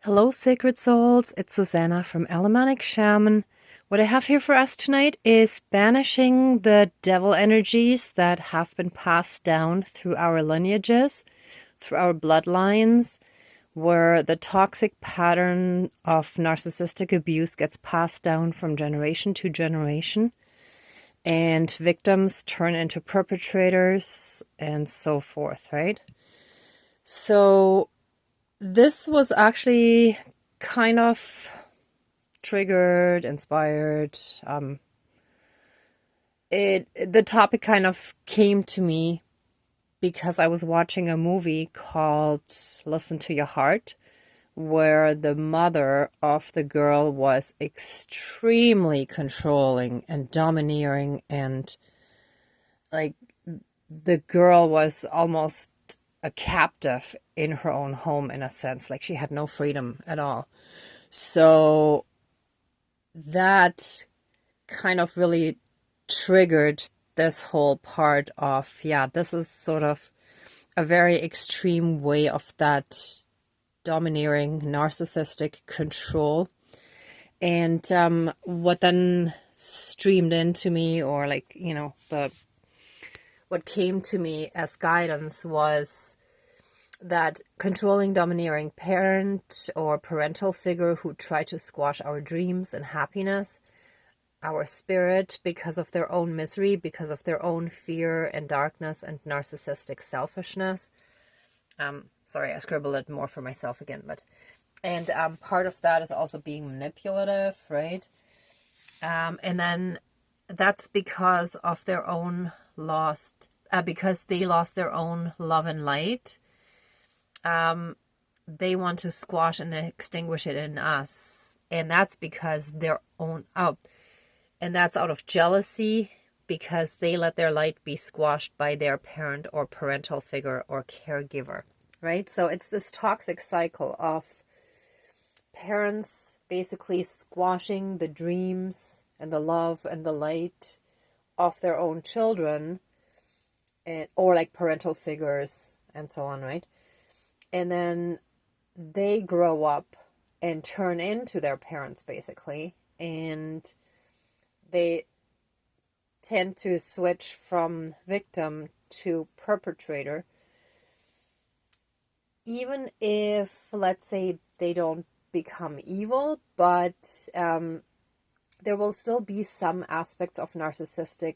Hello, sacred souls. It's Susanna from Alamanic Shaman. What I have here for us tonight is banishing the devil energies that have been passed down through our lineages, through our bloodlines, where the toxic pattern of narcissistic abuse gets passed down from generation to generation, and victims turn into perpetrators and so forth, right? So this was actually kind of triggered, inspired. The topic kind of came to me because I was watching a movie called Listen to Your Heart, where the mother of the girl was extremely controlling and domineering, and like the girl was almost a captive in her own home in a sense, like she had no freedom at all. So that kind of really triggered this whole part of, yeah, this is sort of a very extreme way of that domineering narcissistic control. And what then streamed into me, or like, what came to me as guidance was that controlling, domineering parent or parental figure who try to squash our dreams and happiness, our spirit, because of their own misery, because of their own fear and darkness and narcissistic selfishness. Sorry, I scribbled it more for myself again, and part of that is also being manipulative, right? And then that's because of their own because they lost their own love and light. They want to squash and extinguish it in us. And that's because and that's out of jealousy, because they let their light be squashed by their parent or parental figure or caregiver, right? So it's this toxic cycle of parents basically squashing the dreams and the love and the light of their own children, or like parental figures and so on, right? And then they grow up and turn into their parents, basically, and they tend to switch from victim to perpetrator, even if, let's say, they don't become evil, but there will still be some aspects of narcissistic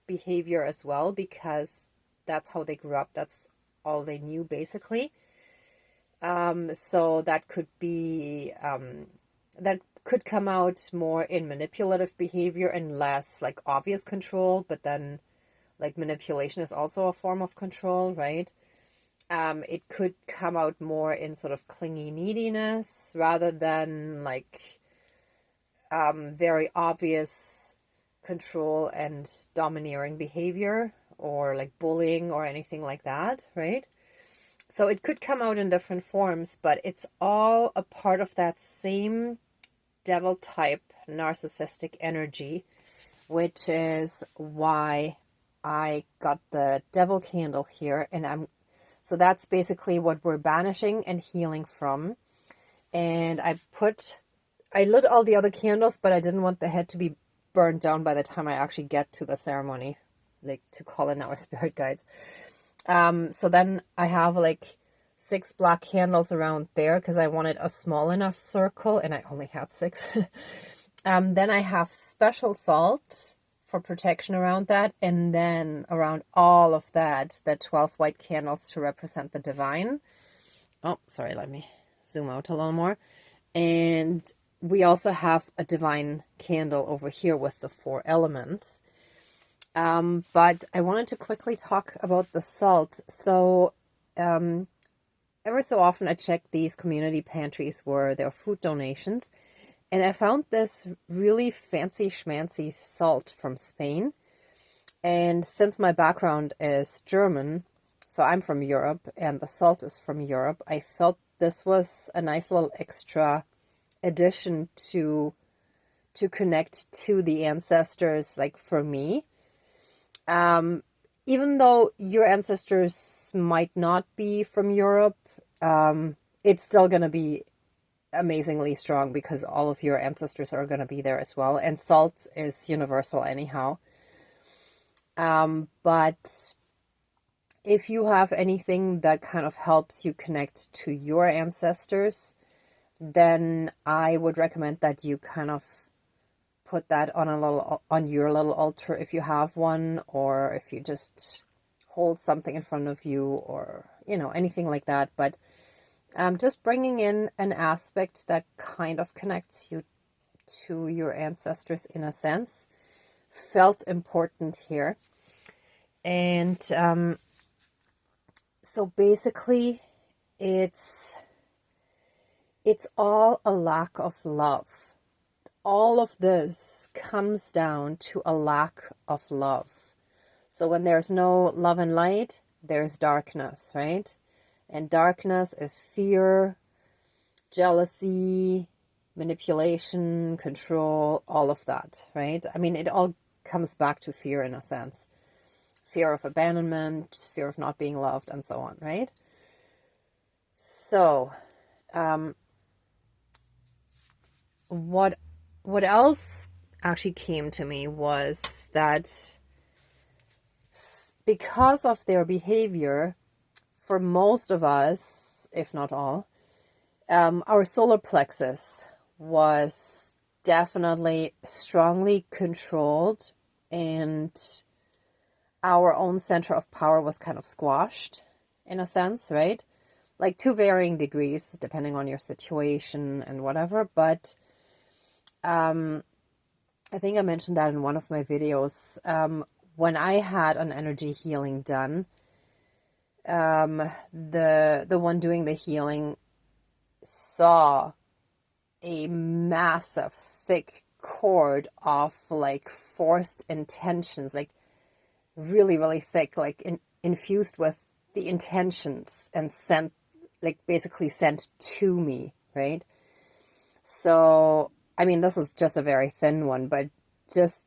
behavior as well, because that's how they grew up, that's all they knew, basically. So that could be, that could come out more in manipulative behavior and less like obvious control, but then like manipulation is also a form of control, right? It could come out more in sort of clingy neediness rather than like very obvious control and domineering behavior, or like bullying or anything like that, right? So it could come out in different forms, but it's all a part of that same devil type narcissistic energy, which is why I got the devil candle here. And so that's basically what we're banishing and healing from. And I lit all the other candles, but I didn't want the head to be burned down by the time I actually get to the ceremony, like to call in our spirit guides. So then I have like 6 black candles around there because I wanted a small enough circle, and I only had 6. Then I have special salt for protection around that, and then around all of that, the 12 white candles to represent the divine. Oh, sorry, let me zoom out a little more. And we also have a divine candle over here with the 4 elements. But I wanted to quickly talk about the salt. So ever so often I check these community pantries where there are food donations, and I found this really fancy schmancy salt from Spain. And since my background is German, so I'm from Europe and the salt is from Europe, I felt this was a nice little extra addition to connect to the ancestors, like for me. Even though your ancestors might not be from Europe, it's still going to be amazingly strong because all of your ancestors are going to be there as well. And salt is universal anyhow. But if you have anything that kind of helps you connect to your ancestors, then I would recommend that you kind of put that on your little altar if you have one, or if you just hold something in front of you, or anything like that. But just bringing in an aspect that kind of connects you to your ancestors in a sense felt important here. And so basically it's all a lack of love. All of this comes down to a lack of love. So when there's no love and light, there's darkness, right? And darkness is fear, jealousy, manipulation, control, all of that, right? I mean, it all comes back to fear in a sense. Fear of abandonment, fear of not being loved, and so on, right? So, what else actually came to me was that because of their behavior, for most of us, if not all, our solar plexus was definitely strongly controlled, and our own center of power was kind of squashed in a sense, right? Like to varying degrees, depending on your situation and whatever. But I think I mentioned that in one of my videos. When I had an energy healing done, the one doing the healing saw a massive, thick cord of like forced intentions, like really, really thick, like infused with the intentions, and basically sent to me, right? So, I mean, this is just a very thin one, but just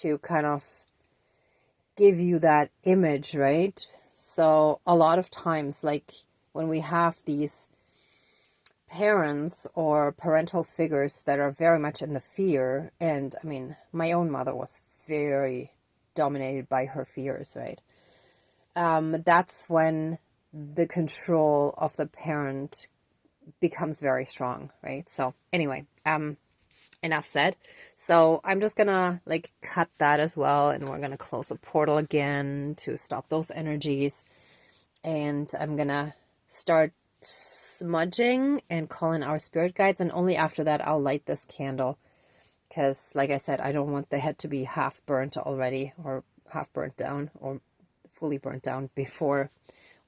to kind of give you that image, right? So a lot of times, like when we have these parents or parental figures that are very much in the fear, and I mean, my own mother was very dominated by her fears, right? That's when the control of the parent becomes very strong, right? So anyway, enough said. So I'm just gonna like cut that as well, and we're gonna close a portal again to stop those energies. And I'm gonna start smudging and calling our spirit guides, and only after that I'll light this candle, because like I said, I don't want the head to be half burnt already, or half burnt down, or fully burnt down before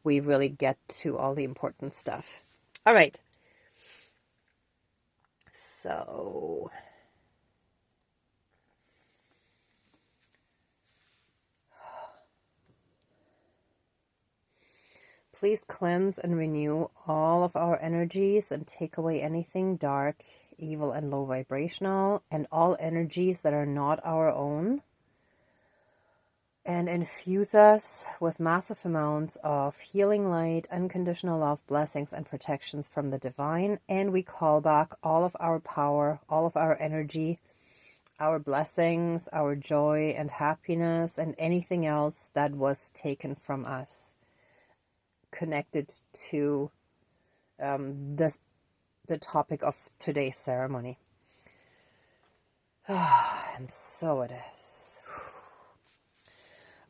we really get to all the important stuff. All right. So please cleanse and renew all of our energies and take away anything dark, evil, and low vibrational, and all energies that are not our own. And infuse us with massive amounts of healing light, unconditional love, blessings, and protections from the divine. And we call back all of our power, all of our energy, our blessings, our joy and happiness, and anything else that was taken from us, connected to the topic of today's ceremony. And so it is.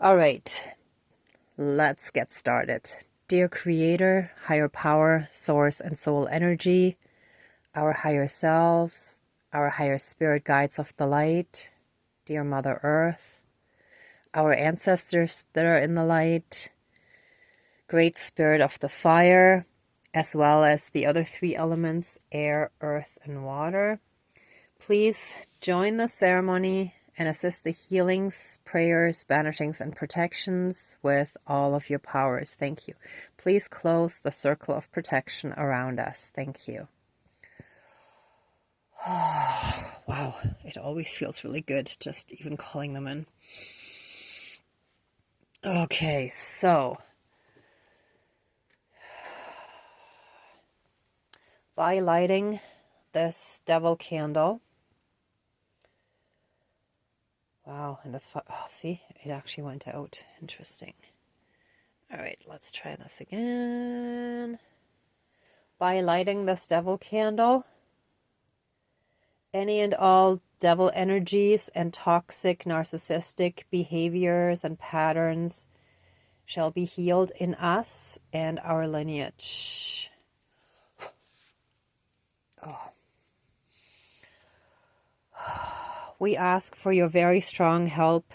All right, let's get started. Dear Creator, Higher Power, Source, and Soul Energy, our higher selves, our higher spirit guides of the light, dear Mother Earth, our ancestors that are in the light, Great Spirit of the fire, as well as the other three elements, air, earth, and water. Please join the ceremony and assist the healings, prayers, banishings, and protections with all of your powers. Thank you. Please close the circle of protection around us. Thank you. Wow, it always feels really good just even calling them in. Okay, so by lighting this devil candle. Wow, and this, oh, see, it actually went out. Interesting. All right, let's try this again. By lighting this devil candle, any and all devil energies and toxic narcissistic behaviors and patterns shall be healed in us and our lineage. Oh. We ask for your very strong help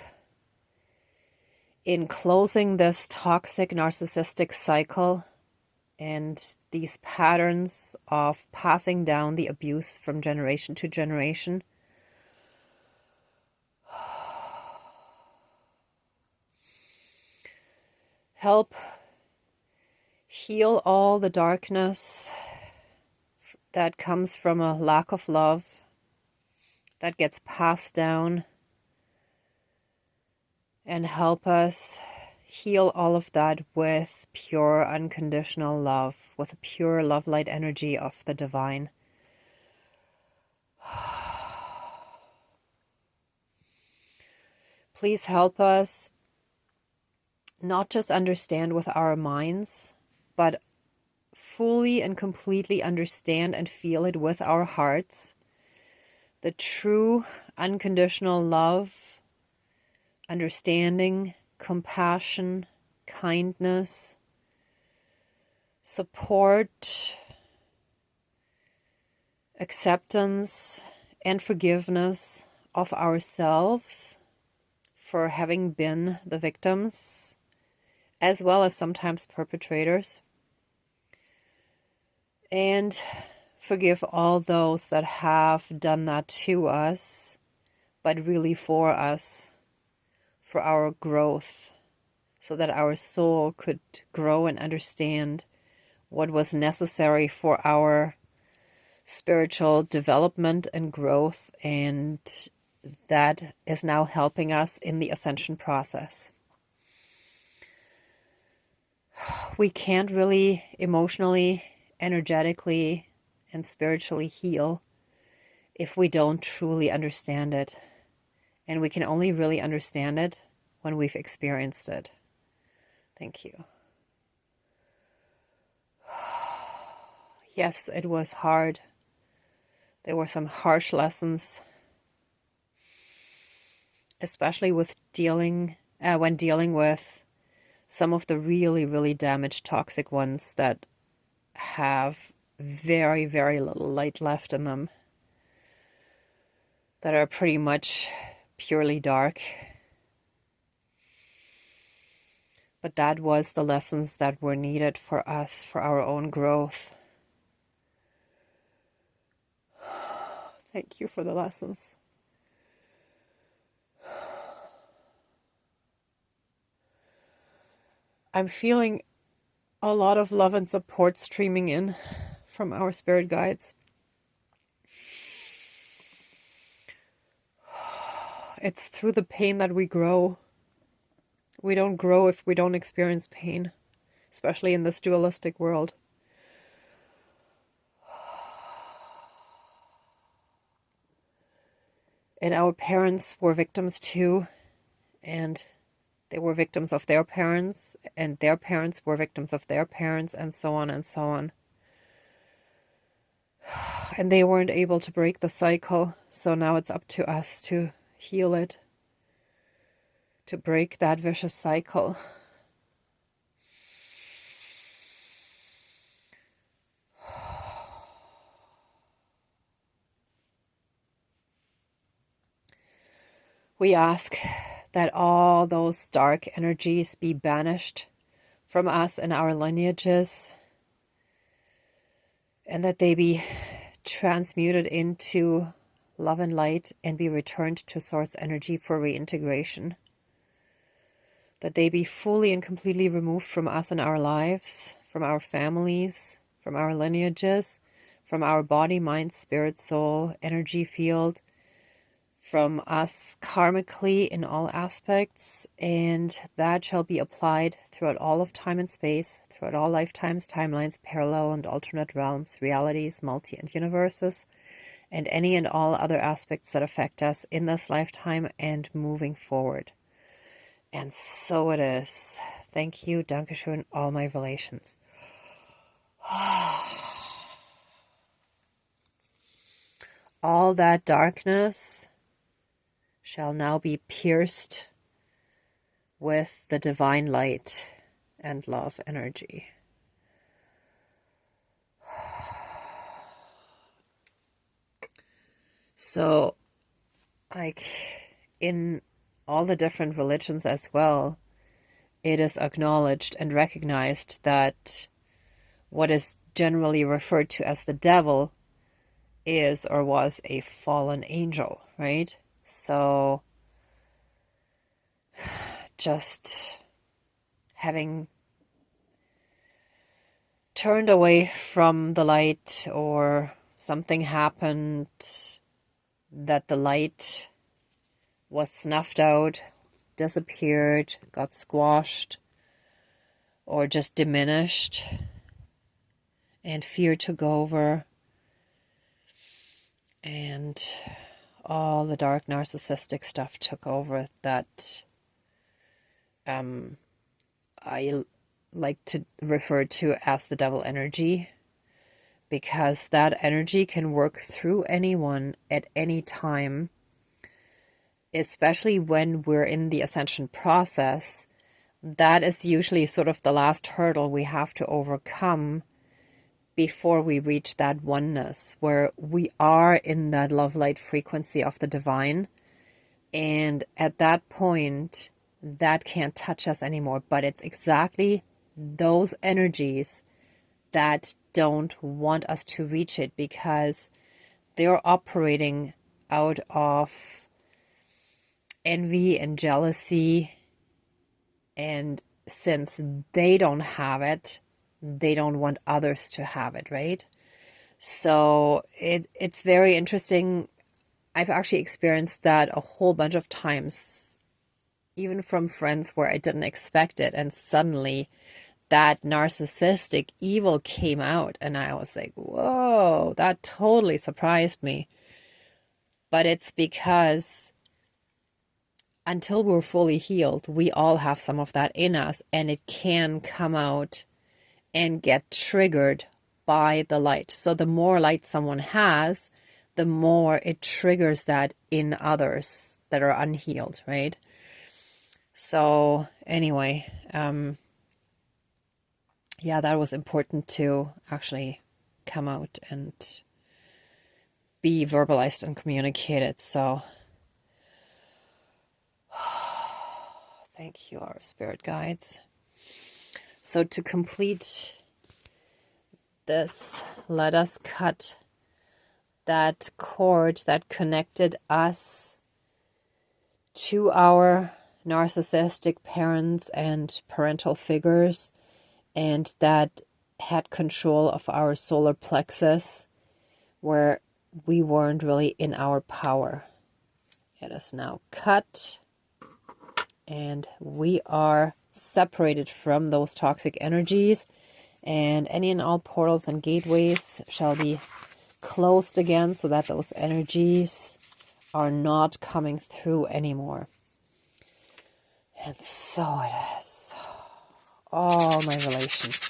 in closing this toxic narcissistic cycle and these patterns of passing down the abuse from generation to generation. Help heal all the darkness that comes from a lack of love that gets passed down, and help us heal all of that with pure unconditional love, with a pure love light energy of the divine. Please help us not just understand with our minds, but fully and completely understand and feel it with our hearts. The true unconditional love, understanding, compassion, kindness, support, acceptance, and forgiveness of ourselves for having been the victims, as well as sometimes perpetrators. And forgive all those that have done that to us, but really for us, for our growth, so that our soul could grow and understand what was necessary for our spiritual development and growth, and that is now helping us in the ascension process. We can't really emotionally, energetically, and spiritually heal if we don't truly understand it. And we can only really understand it when we've experienced it. Thank you. Yes, it was hard. There were some harsh lessons, especially with when dealing with some of the really, really damaged toxic ones that have very, very little light left in them, that are pretty much purely dark. But that was the lessons that were needed for us, for our own growth. Thank you for the lessons. I'm feeling a lot of love and support streaming in from our spirit guides. It's through the pain that we grow. We don't grow if we don't experience pain, especially in this dualistic world. And our parents were victims too, and they were victims of their parents, and their parents were victims of their parents, and so on and so on. And they weren't able to break the cycle, so now it's up to us to heal it, to break that vicious cycle. We ask that all those dark energies be banished from us and our lineages, and that they be transmuted into love and light and be returned to source energy for reintegration. That they be fully and completely removed from us and our lives, from our families, from our lineages, from our body, mind, spirit, soul, energy field, from us karmically in all aspects, and that shall be applied throughout all of time and space, throughout all lifetimes, timelines, parallel and alternate realms, realities, multi and universes, and any and all other aspects that affect us in this lifetime and moving forward. And so it is. Thank you, Dankeschön, all my relations. All that darkness shall now be pierced with the divine light and love energy. So, like in all the different religions as well, it is acknowledged and recognized that what is generally referred to as the devil is or was a fallen angel, right? So just having turned away from the light, or something happened that the light was snuffed out, disappeared, got squashed, or just diminished, and fear took over, and all the dark narcissistic stuff took over that I like to refer to as the devil energy, because that energy can work through anyone at any time, especially when we're in the ascension process. That is usually sort of the last hurdle we have to overcome before we reach that oneness, where we are in that love light frequency of the divine. And at that point, that can't touch us anymore. But it's exactly those energies that don't want us to reach it, because they're operating out of envy and jealousy. And since they don't have it, they don't want others to have it, right? So it's very interesting. I've actually experienced that a whole bunch of times, even from friends where I didn't expect it. And suddenly that narcissistic evil came out, and I was like, whoa, that totally surprised me. But it's because until we're fully healed, we all have some of that in us, and it can come out and get triggered by the light. So the more light someone has, the more it triggers that in others that are unhealed, right? So anyway, yeah, that was important to actually come out and be verbalized and communicated. So thank you, our spirit guides. So to complete this, let us cut that cord that connected us to our narcissistic parents and parental figures, and that had control of our solar plexus, where we weren't really in our power. It is now cut, and we are separated from those toxic energies, and any and all portals and gateways shall be closed again, so that those energies are not coming through anymore. And so it is. All my relations.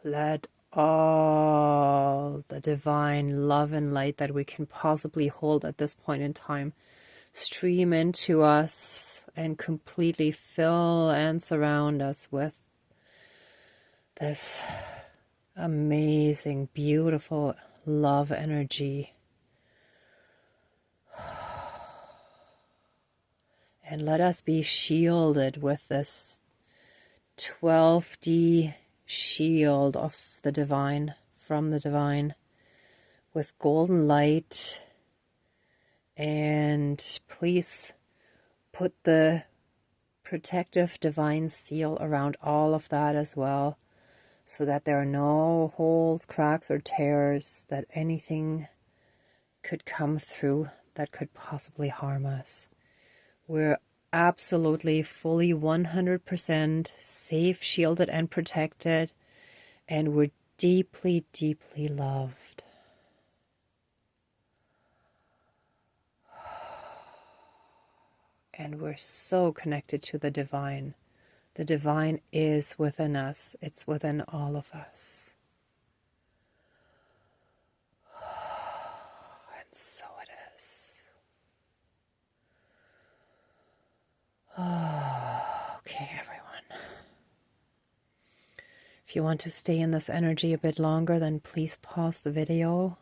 Let all the divine love and light that we can possibly hold at this point in time stream into us and completely fill and surround us with this amazing, beautiful love energy. And let us be shielded with this 12D shield of the divine, from the divine, with golden light. And please put the protective divine seal around all of that as well, so that there are no holes, cracks, or tears that anything could come through that could possibly harm us. We're absolutely, fully, 100% safe, shielded, and protected, and we're deeply, deeply loved. And we're so connected to the divine. The divine is within us. It's within all of us. And so it is. Okay, everyone. If you want to stay in this energy a bit longer, then please pause the video.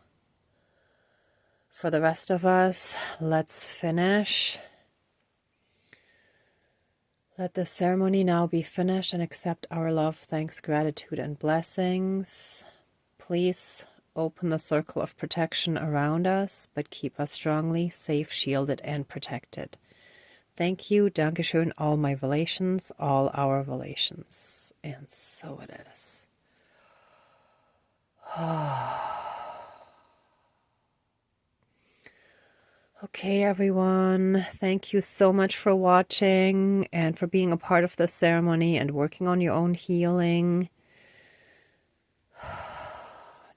For the rest of us, let's finish. Let the ceremony now be finished and accept our love, thanks, gratitude, and blessings. Please open the circle of protection around us, but keep us strongly safe, shielded, and protected. Thank you, Dankeschön, all my relations, all our relations. And so it is. Okay, everyone, thank you so much for watching and for being a part of this ceremony and working on your own healing.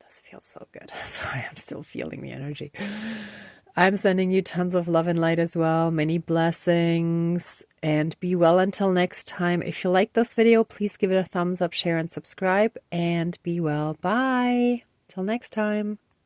This feels so good. Sorry, I'm still feeling the energy. I'm sending you tons of love and light as well. Many blessings. And be well until next time. If you like this video, please give it a thumbs up, share, and subscribe. And be well. Bye. Till next time.